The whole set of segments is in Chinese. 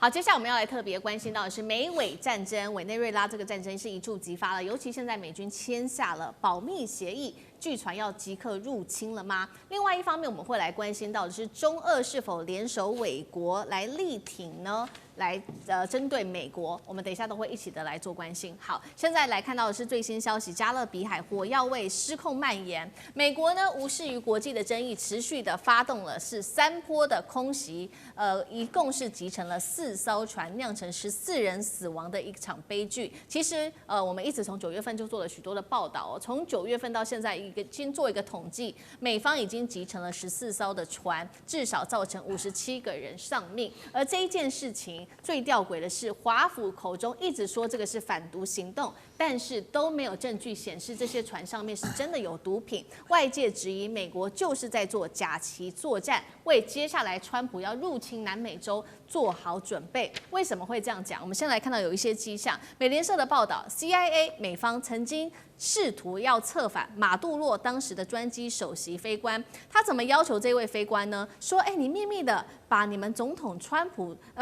好，接下来我们要来特别关心到的是美委战争，委内瑞拉这个战争是一触即发了，尤其现在美军签下了保密协议，据传要即刻入侵了吗？另外一方面，我们会来关心到的是中俄是否联手伪国来力挺呢？来针对美国，我们等一下都会一起的来做关心。好，现在来看到的是最新消息，加勒比海火药味失控蔓延，美国呢无视于国际的争议，持续的发动了是3波的空袭，一共是击沉了4艘船，酿成14人死亡的一场悲剧。其实我们一直从9月份就做了许多的报道，从9月份到现在先做一个统计，美方已经击沉了14艘的船，至少造成57个人丧命。而这一件事情最吊诡的是，华府口中一直说这个是反毒行动，但是都没有证据显示这些船上面是真的有毒品。外界质疑美国就是在做假旗作战，为接下来川普要入侵南美洲做好准备。为什么会这样讲？我们先来看到有一些迹象。美联社的报道 ，CIA 美方曾经试图要策反马杜洛当时的专机首席飞官，他怎么要求这位飞官呢？说，你秘密的把你们总统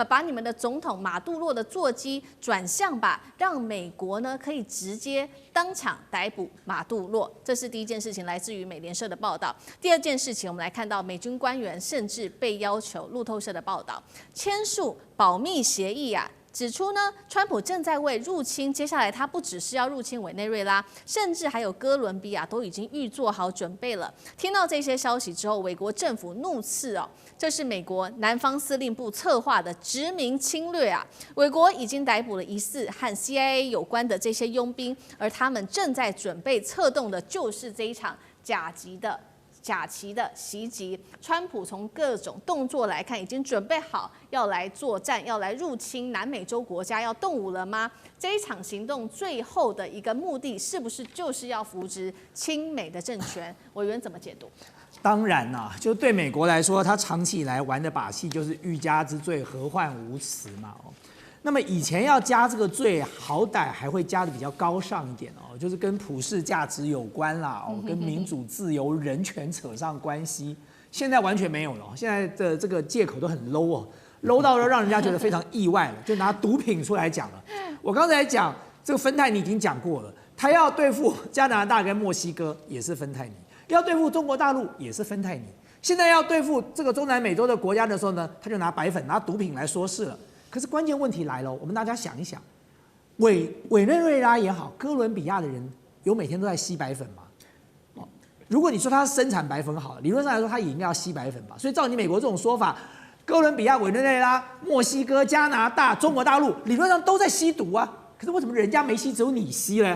把你们的总统马杜洛的座机转向吧，让美国呢可以直接当场逮捕马杜洛。这是第一件事情，来自于美联社的报道。第二件事情，我们来看到美军官员甚至被要求，路透社的报道，签署保密协议啊。指出呢，川普正在为入侵，接下来他不只是要入侵委内瑞拉，甚至还有哥伦比亚都已经预做好准备了。听到这些消息之后，美国政府怒斥这是美国南方司令部策划的殖民侵略啊！美国已经逮捕了疑似和 CIA 有关的这些佣兵，而他们正在准备策动的就是这一场假旗的袭击。川普从各种动作来看，已经准备好要来作战，要来入侵南美洲国家，要动武了吗？这一场行动最后的一个目的，是不是就是要扶植亲美的政权？委员怎么解读？当然啦，就对美国来说，他长期以来玩的把戏就是欲加之罪，何患无辞嘛。那么以前要加这个罪，好歹还会加的比较高尚一点就是跟普世价值有关啦，跟民主、自由、人权扯上关系。现在完全没有了，现在的这个借口都很 low 到让人家觉得非常意外了，就拿毒品出来讲了。我刚才讲这个芬太尼已经讲过了，他要对付加拿大跟墨西哥也是芬太尼，要对付中国大陆也是芬太尼，现在要对付这个中南美洲的国家的时候呢，他就拿白粉、拿毒品来说事了。可是关键问题来了，我们大家想一想，委内瑞拉也好，哥伦比亚的人有每天都在吸白粉吗？如果你说他生产白粉好，理论上来说他也应该要吸白粉吧。所以照你美国这种说法，哥伦比亚、委内瑞拉、墨西哥、加拿大、中国大陆理论上都在吸毒啊。可是为什么人家没吸，只有你吸呢？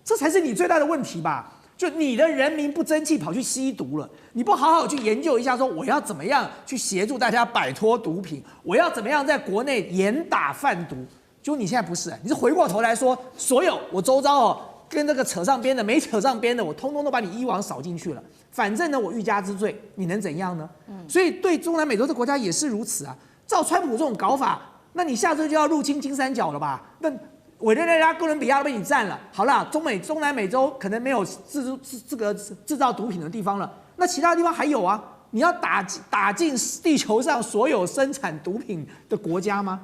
这才是你最大的问题吧？就你的人民不争气，跑去吸毒了，你不好好去研究一下，说我要怎么样去协助大家摆脱毒品，我要怎么样在国内严打贩毒。就你现在不是，你是回过头来说，所有我周遭跟那个扯上边的、没扯上边的，我通通都把你一网扫进去了。反正呢，我欲加之罪，你能怎样呢？所以对中南美洲的国家也是如此啊。照川普这种搞法，那你下周就要入侵金三角了吧？那委内瑞拉、哥伦比亚都被你占了，好啦，中南美洲可能没有制造毒品的地方了，那其他地方还有啊？你要打进地球上所有生产毒品的国家吗？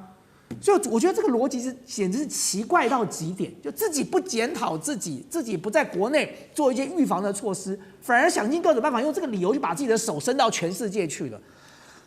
所以我觉得这个逻辑简直是奇怪到极点，就自己不检讨自己不在国内做一些预防的措施，反而想尽各种办法用这个理由就把自己的手伸到全世界去了。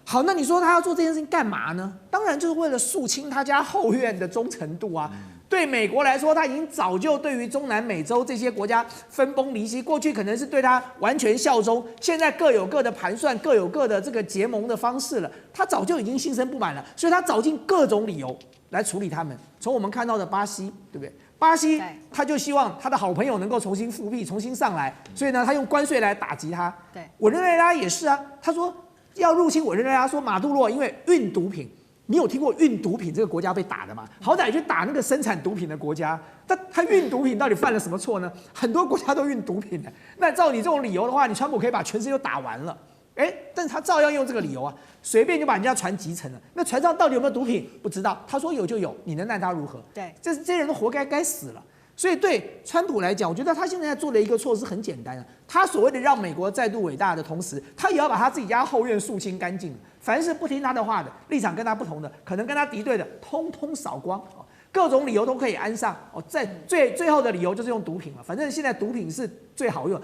好，那你说他要做这件事情干嘛呢？当然就是为了肃清他家后院的忠诚度啊。对美国来说，他已经早就对于中南美洲这些国家分崩离析，过去可能是对他完全效忠，现在各有各的盘算，各有各的这个结盟的方式了。他早就已经心生不满了，所以他找尽各种理由来处理他们。从我们看到的巴西，对不对？巴西他就希望他的好朋友能够重新复辟，重新上来，所以呢，他用关税来打击他。对，委内瑞拉也是啊，他说要入侵委内瑞拉，说马杜洛因为运毒品。你有听过运毒品这个国家被打的吗？好歹去打那个生产毒品的国家，但他运毒品到底犯了什么错呢？很多国家都运毒品的。那照你这种理由的话，你川普可以把全世界都打完了，但是他照样用这个理由啊，随便就把人家船击沉了。那船上到底有没有毒品？不知道。他说有就有，你能奈他如何？对，这些人都活该死了。所以对川普来讲，我觉得他现在做的一个措施很简单啊，他所谓的让美国再度伟大的同时，他也要把他自己家后院肃清干净。凡是不听他的话的，立场跟他不同的，可能跟他敌对的，通通扫光。各种理由都可以安上。在最后的理由就是用毒品了，反正现在毒品是最好用。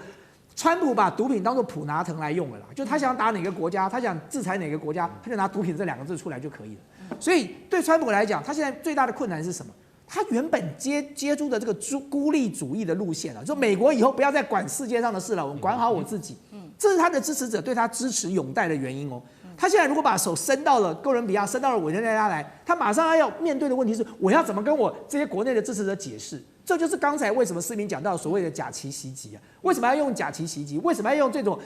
川普把毒品当作普拿疼来用了啦，就他想打哪个国家，他想制裁哪个国家，他就拿毒品这2个字出来就可以了。所以对川普来讲，他现在最大的困难是什么？他原本接触的这个孤立主义的路线了，说美国以后不要再管世界上的事了，我管好我自己。这是他的支持者对他支持拥戴的原因哦。他现在如果把手伸到了哥伦比亚，伸到了委内瑞拉来，他马上要面对的问题是，我要怎么跟我这些国内的支持者解释？这就是刚才为什么思明讲到所谓的假旗袭击啊？为什么要用假旗袭击？为什么要用这种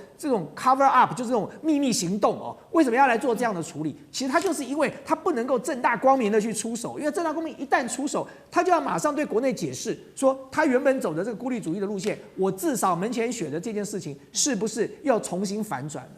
cover up， 就是这种秘密行动哦？为什么要来做这样的处理？其实他就是因为他不能够正大光明的去出手，因为正大光明一旦出手，他就要马上对国内解释说，他原本走的这个孤立主义的路线，我至少门前雪的这件事情，是不是要重新反转了？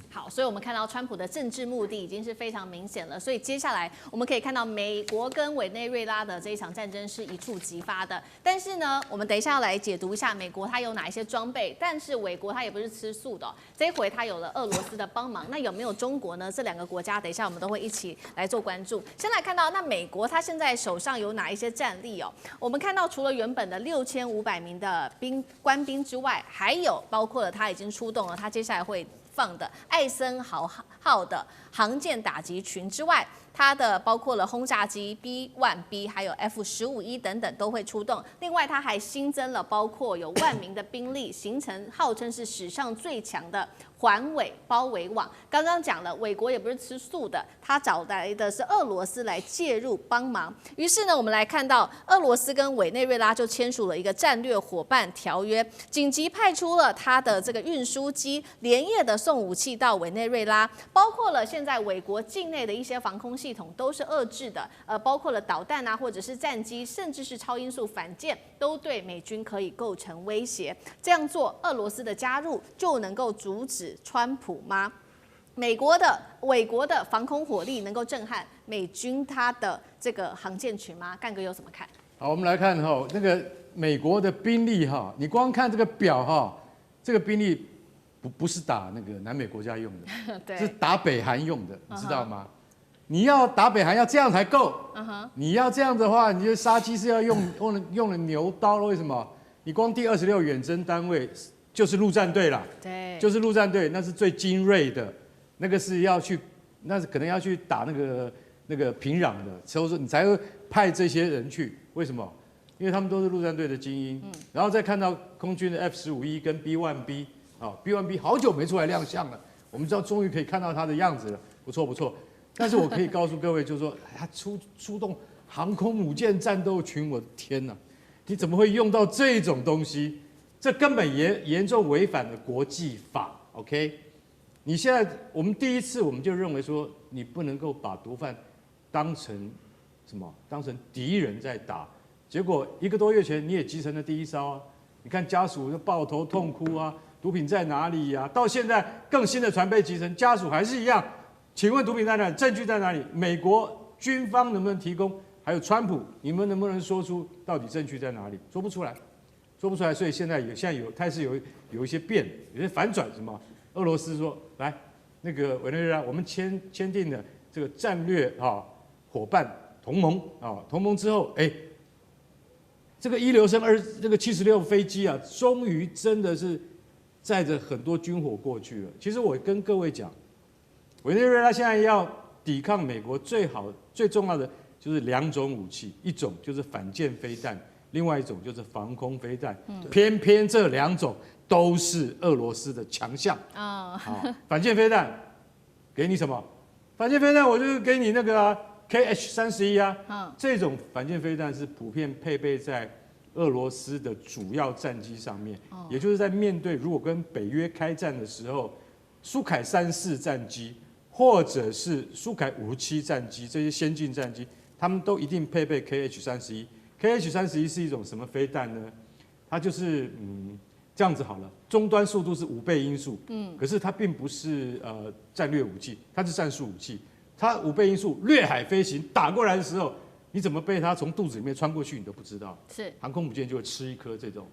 好，所以我们看到川普的政治目的已经是非常明显了。所以接下来我们可以看到，美国跟委内瑞拉的这一场战争是一触即发的。但是呢，我们等一下要来解读一下美国它有哪一些装备，但是美国它也不是吃素的这一回它有了俄罗斯的帮忙，那有没有中国呢？这2个国家，等一下我们都会一起来做关注。先来看到，那美国它现在手上有哪一些战力哦？我们看到除了原本的6500名的官兵之外，还有包括了它已经出动了，它接下来会放的艾森豪号的航舰打击群之外，它的包括了轰炸机 B-1B 还有 F-15E 等等都会出动。另外，它还新增了包括有10000名的兵力，形成号称是史上最强的环尾包围网。刚刚讲了，美国也不是吃素的，他找来的是俄罗斯来介入帮忙。于是呢，我们来看到俄罗斯跟委内瑞拉就签署了一个战略伙伴条约，紧急派出了他的这个运输机，连夜的送武器到委内瑞拉，包括了现在美国境内的一些防空系统都是遏制的，包括了导弹啊，或者是战机，甚至是超音速反舰，都对美军可以构成威胁。这样做，俄罗斯的加入就能够阻止川普吗？美国的防空火力能够震撼美军它的这个航舰群吗？干哥有怎么看？好，我们来看哈，那个美国的兵力哈，你光看这个表哈，这个兵力不是打那个南美国家用的，是打北韩用的，你知道吗？你要打北韩要这样才够，你要这样的话，你就杀鸡是要用了牛刀了。为什么？你光第26远征单位就是陆战队啦，对，就是陆战队，那是最精锐的，那个是要去，那是可能要去打那个平壤的，所以说你才会派这些人去。为什么？因为他们都是陆战队的精英，然后再看到空军的 F-15E 跟 B-1B 啊 ，B-1B 好久没出来亮相了，我们知道终于可以看到它的样子了，不错不错。但是我可以告诉各位，就是说，他出动航空母舰战斗群，我的天哪，你怎么会用到这种东西？这根本严重违反了国际法。OK， 你现在我们第一次我们就认为说，你不能够把毒贩当成什么？当成敌人在打。结果1个多月前你也集成了第一艘啊！你看家属就抱头痛哭啊，毒品在哪里呀？到现在更新的船被集成，家属还是一样。请问毒品在哪里？证据在哪里？美国军方能不能提供？还有川普，你们能不能说出到底证据在哪里？说不出来，说不出来。所以现在开始有一些变，有些反转。什么？俄罗斯说来，那个委内瑞拉，我们签订了这个战略伙伴同盟同盟之后，这个一流生这个76飞机啊，终于真的是载着很多军火过去了。其实我跟各位讲。委内瑞拉现在要抵抗美国最重要的就是2种武器，一种就是反舰飞弹，另外一种就是防空飞弹。偏偏这2种都是俄罗斯的强项反舰飞弹给你什么？反舰飞弹我就给你那个KH-31啊。这种反舰飞弹是普遍配备在俄罗斯的主要战机上面，也就是在面对如果跟北约开战的时候，苏凯34战机。或者是苏凯57战机，这些先进战机，他们都一定配备 KH-31。KH-31是一种什么飞弹呢？它就是这样子好了，终端速度是5倍音速，可是它并不是战略武器，它是战术武器。它5倍音速掠海飞行打过来的时候，你怎么被它从肚子里面穿过去，你都不知道。是航空母舰就会吃一颗这种。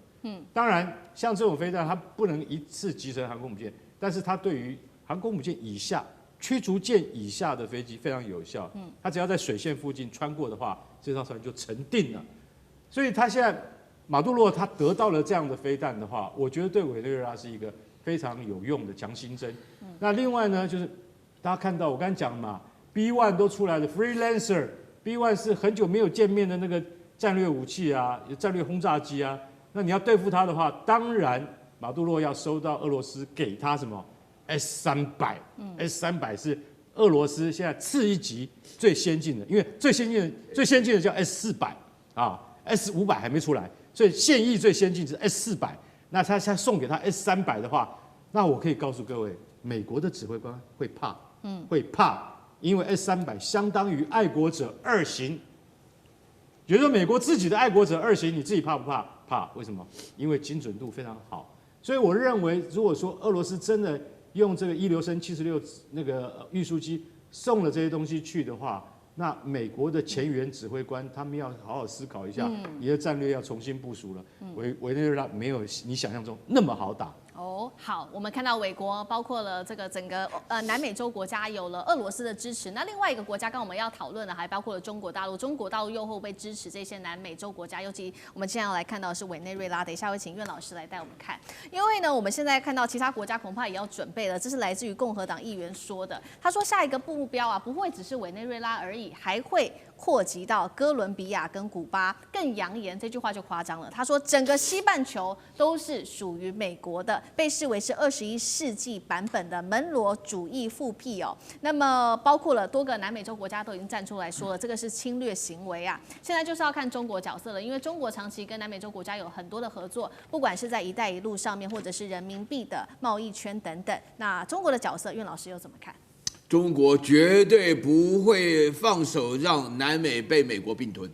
当然像这种飞弹，它不能一次集成航空母舰，但是它对于航空母舰以下、驱逐舰以下的飞机非常有效。它只要在水线附近穿过的话，这艘船就沉定了。所以它现在马杜罗他得到了这样的飞弹的话，我觉得对委内瑞拉是一个非常有用的强心针。那另外呢，就是大家看到我刚才讲的嘛 ，B1 都出来了 ，Freelancer，B1 是很久没有见面的那个战略武器啊，战略轰炸机啊。那你要对付它的话，当然马杜罗要收到俄罗斯给他什么 S300，S300是俄罗斯现在次一级最先进的，因为最先进的叫 S400啊 ，S500还没出来。所以现役最先进是 S400，那他送给他 S300的话，那我可以告诉各位，美国的指挥官会怕，会怕，因为 S300相当于爱国者2型，也就是说美国自己的爱国者2型，你自己怕不怕？怕，为什么？因为精准度非常好。所以我认为，如果说俄罗斯真的用这个一流升76那个运输机送了这些东西去的话，那美国的前沿指挥官他们要好好思考一下，你的战略要重新部署了。委内瑞拉没有你想象中那么好打。哦，好，我们看到美国包括了这个整个南美洲国家有了俄罗斯的支持，那另外一个国家，刚我们要讨论的还包括了中国大陆，中国大陆又会被支持这些南美洲国家，尤其我们现在要来看到的是委内瑞拉，等一下会请苑老师来带我们看，因为呢，我们现在看到其他国家恐怕也要准备了，这是来自于共和党议员说的，他说下一个目标啊，不会只是委内瑞拉而已，还会扩及到哥伦比亚跟古巴，更扬言这句话就夸张了。他说，整个西半球都是属于美国的，被视为是21世纪版本的门罗主义复辟哦。那么包括了多个南美洲国家都已经站出来说了，这个是侵略行为啊。现在就是要看中国角色了，因为中国长期跟南美洲国家有很多的合作，不管是在“一带一路”上面，或者是人民币的贸易圈等等。那中国的角色，苑老师又怎么看？中国绝对不会放手让南美被美国并吞，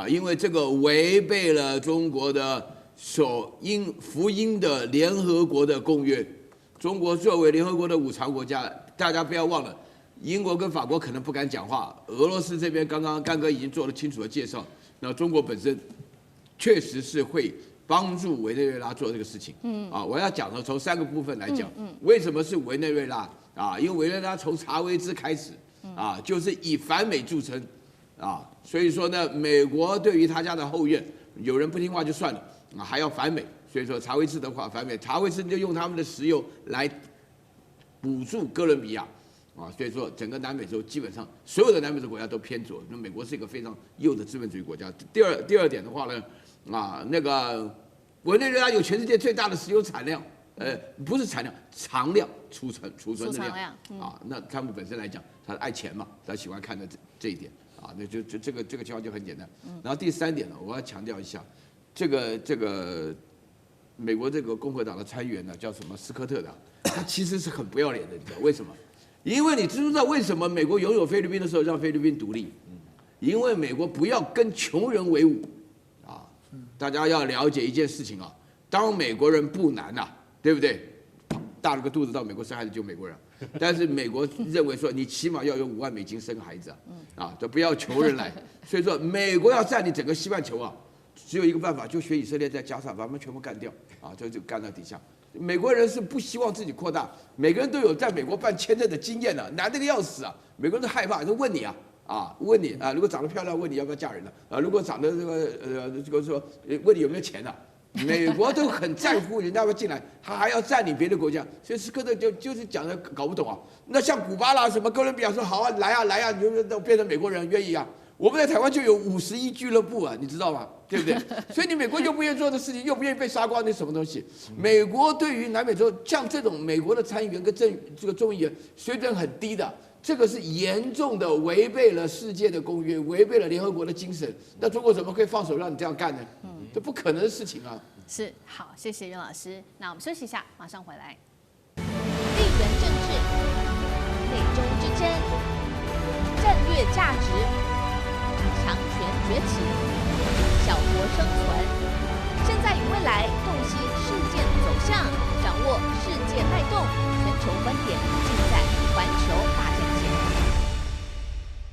因为这个违背了中国的福音的联合国的公约。中国作为联合国的5常国家，大家不要忘了，英国跟法国可能不敢讲话，俄罗斯这边刚刚干哥已经做了清楚的介绍。那中国本身确实是会帮助委内瑞拉做这个事情。我要讲的从3个部分来讲，为什么是委内瑞拉？因为委内瑞拉从查韦兹开始，就是以反美著称，所以说呢，美国对于他家的后院，有人不听话就算了，还要反美，所以说查韦兹的话反美，查韦兹就用他们的石油来补助哥伦比亚，所以说整个南美洲基本上所有的南美洲国家都偏左，那美国是一个非常右的资本主义国家。第二点的话呢，那个委内瑞拉有全世界最大的石油产量。不是产量，藏量、储存的量那他们本身来讲，他爱钱嘛，他喜欢看的这一点那就这个情况就很简单。然后第3点呢，我要强调一下，这个美国这个共和党的参议员呢，叫什么斯科特的，他其实是很不要脸的，你知道为什么？因为你知不知道为什么美国拥有菲律宾的时候让菲律宾独立？因为美国不要跟穷人为伍大家要了解一件事情当美国人不难对不对？大了个肚子到美国生孩子就美国人，但是美国认为说你起码要有5万美金生孩子都不要穷人来。所以说美国要占领整个西半球只有一个办法，就学以色列在加沙把他们全部干掉就干到底下。美国人是不希望自己扩大，每个人都有在美国办签证的经验难得个要死美国人都害怕，都问你问你如果长得漂亮，问你要不要嫁人如果长得这个说问你有没有钱美国都很在乎人家要进来，他还要占领别的国家，所以斯科特就是讲的搞不懂那像古巴啦、什么哥伦比亚说好来你们都变成美国人愿意我们在台湾就有51俱乐部你知道吗？对不对？所以你美国又不愿意做的事情，又不愿意被杀光，那什么东西？美国对于南美洲像这种美国的参议员跟这个众议员水准很低的，这个是严重的违背了世界的公约，违背了联合国的精神。那中国怎么可以放手让你这样干呢？这不可能的事情是，好，谢谢袁老师。那我们休息一下，马上回来。地缘政治、美中之争、战略价值、强权崛起、小国生存，现在与未来洞悉事件走向，掌握世界脉动，全球观点尽在环球